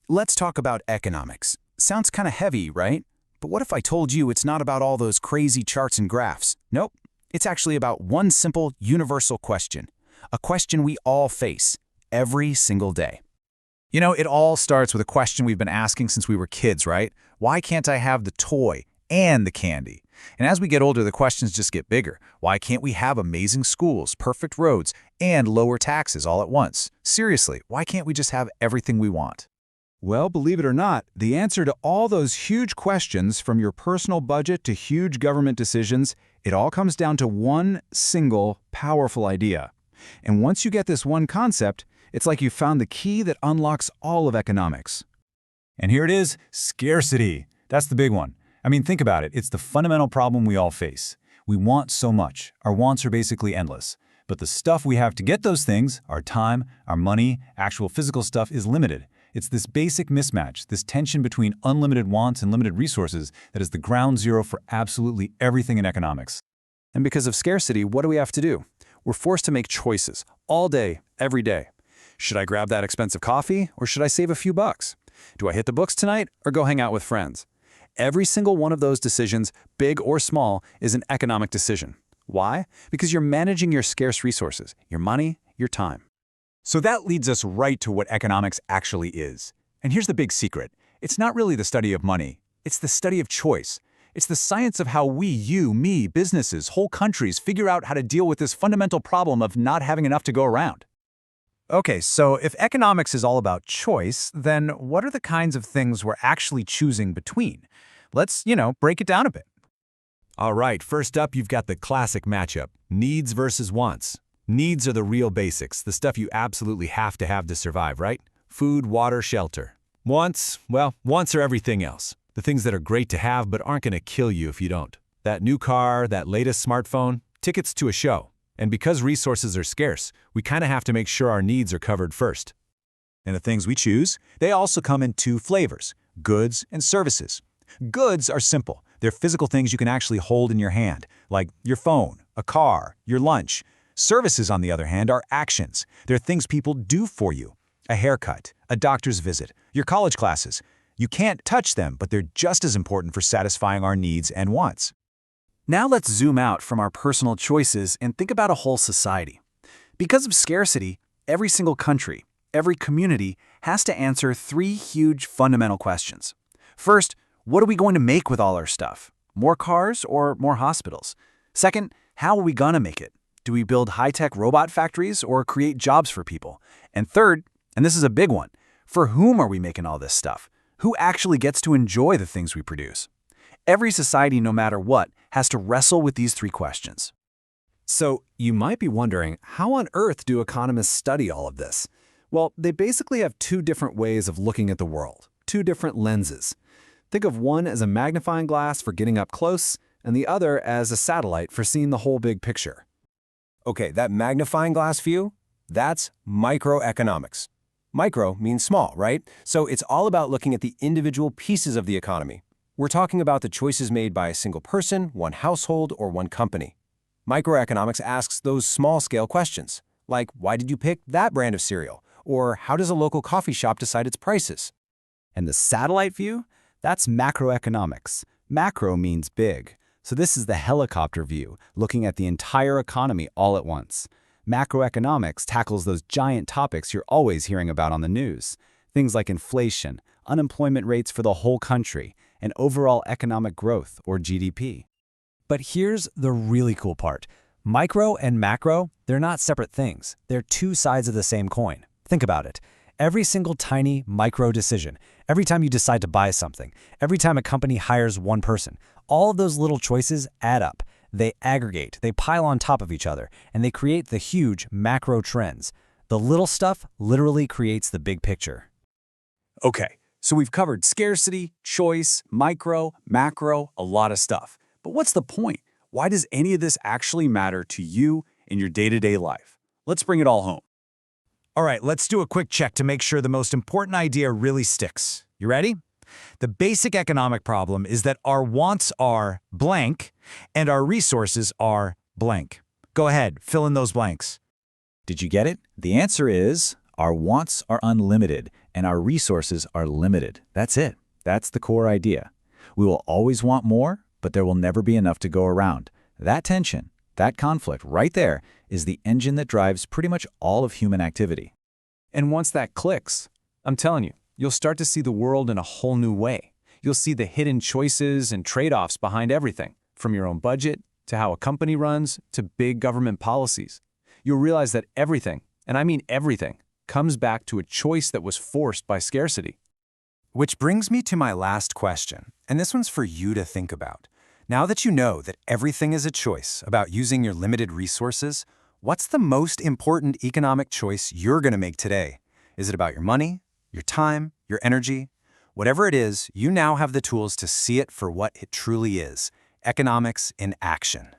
Let's talk about economics. Sounds kind of heavy, right? But what if I told you it's not about all those crazy charts and graphs? Nope. It's actually about one simple, universal question. A question we all face, every single day. You know, it all starts with a question we've been asking since we were kids, right? Why can't I have the toy and the candy? And as we get older, the questions just get bigger. Why can't we have amazing schools, perfect roads, and lower taxes all at once? Seriously, why can't we just have everything we want? Well, believe it or not, the answer to all those huge questions, from your personal budget to huge government decisions, it all comes down to one single, powerful idea. And once you get this one concept, it's like you found the key that unlocks all of economics. And here it is, scarcity. That's the big one. I mean, think about it. It's the fundamental problem we all face. We want so much. Our wants are basically endless. But the stuff we have to get those things, our time, our money, actual physical stuff, is limited. It's this basic mismatch, this tension between unlimited wants and limited resources that is the ground zero for absolutely everything in economics. And because of scarcity, what do we have to do? We're forced to make choices, all day, every day. Should I grab that expensive coffee, or should I save a few bucks? Do I hit the books tonight, or go hang out with friends? Every single one of those decisions, big or small, is an economic decision. Why? Because you're managing your scarce resources, your money, your time. So that leads us right to what economics actually is. And here's the big secret. It's not really the study of money. It's the study of choice. It's the science of how we, you, me, businesses, whole countries figure out how to deal with this fundamental problem of not having enough to go around. Okay, so if economics is all about choice, then what are the kinds of things we're actually choosing between? Let's, break it down a bit. All right, first up, you've got the classic matchup, needs versus wants. Needs are the real basics, the stuff you absolutely have to survive, right? Food, water, shelter. Wants, well, wants are everything else. The things that are great to have but aren't going to kill you if you don't. That new car, that latest smartphone, tickets to a show. And because resources are scarce, we kind of have to make sure our needs are covered first. And the things we choose, they also come in two flavors, goods and services. Goods are simple. They're physical things you can actually hold in your hand, like your phone, a car, your lunch. Services, on the other hand, are actions. They're things people do for you. A haircut, a doctor's visit, your college classes. You can't touch them, but they're just as important for satisfying our needs and wants. Now let's zoom out from our personal choices and think about a whole society. Because of scarcity, every single country, every community has to answer three huge fundamental questions. First, what are we going to make with all our stuff? More cars or more hospitals? Second, how are we gonna make it? Do we build high-tech robot factories or create jobs for people? And third, and this is a big one, for whom are we making all this stuff? Who actually gets to enjoy the things we produce? Every society, no matter what, has to wrestle with these three questions. So you might be wondering, how on earth do economists study all of this? Well, they basically have two different ways of looking at the world, two different lenses. Think of one as a magnifying glass for getting up close, and the other as a satellite for seeing the whole big picture. Okay, that magnifying glass view, that's microeconomics. Micro means small, right? So it's all about looking at the individual pieces of the economy. We're talking about the choices made by a single person, one household, or one company. Microeconomics asks those small-scale questions, like why did you pick that brand of cereal? Or how does a local coffee shop decide its prices? And the satellite view? That's macroeconomics. Macro means big. So this is the helicopter view, looking at the entire economy all at once. Macroeconomics tackles those giant topics you're always hearing about on the news. Things like inflation, unemployment rates for the whole country, and overall economic growth, or GDP. But here's the really cool part. Micro and macro, they're not separate things. They're two sides of the same coin. Think about it. Every single tiny micro decision, every time you decide to buy something, every time a company hires one person, all of those little choices add up. They aggregate, they pile on top of each other, and they create the huge macro trends. The little stuff literally creates the big picture. Okay, so we've covered scarcity, choice, micro, macro, a lot of stuff. But what's the point? Why does any of this actually matter to you in your day-to-day life? Let's bring it all home. All right, let's do a quick check to make sure the most important idea really sticks. You ready? The basic economic problem is that our wants are blank and our resources are blank. Go ahead, fill in those blanks. Did you get it? The answer is our wants are unlimited and our resources are limited. That's it. That's the core idea. We will always want more, but there will never be enough to go around. That tension, that conflict right there is the engine that drives pretty much all of human activity. And once that clicks, I'm telling you, you'll start to see the world in a whole new way. You'll see the hidden choices and trade-offs behind everything, from your own budget to how a company runs to big government policies. You'll realize that everything, and I mean everything, comes back to a choice that was forced by scarcity. Which brings me to my last question, and this one's for you to think about. Now that you know that everything is a choice about using your limited resources, what's the most important economic choice you're going to make today? Is it about your money, your time, your energy? Whatever it is, you now have the tools to see it for what it truly is: economics in action.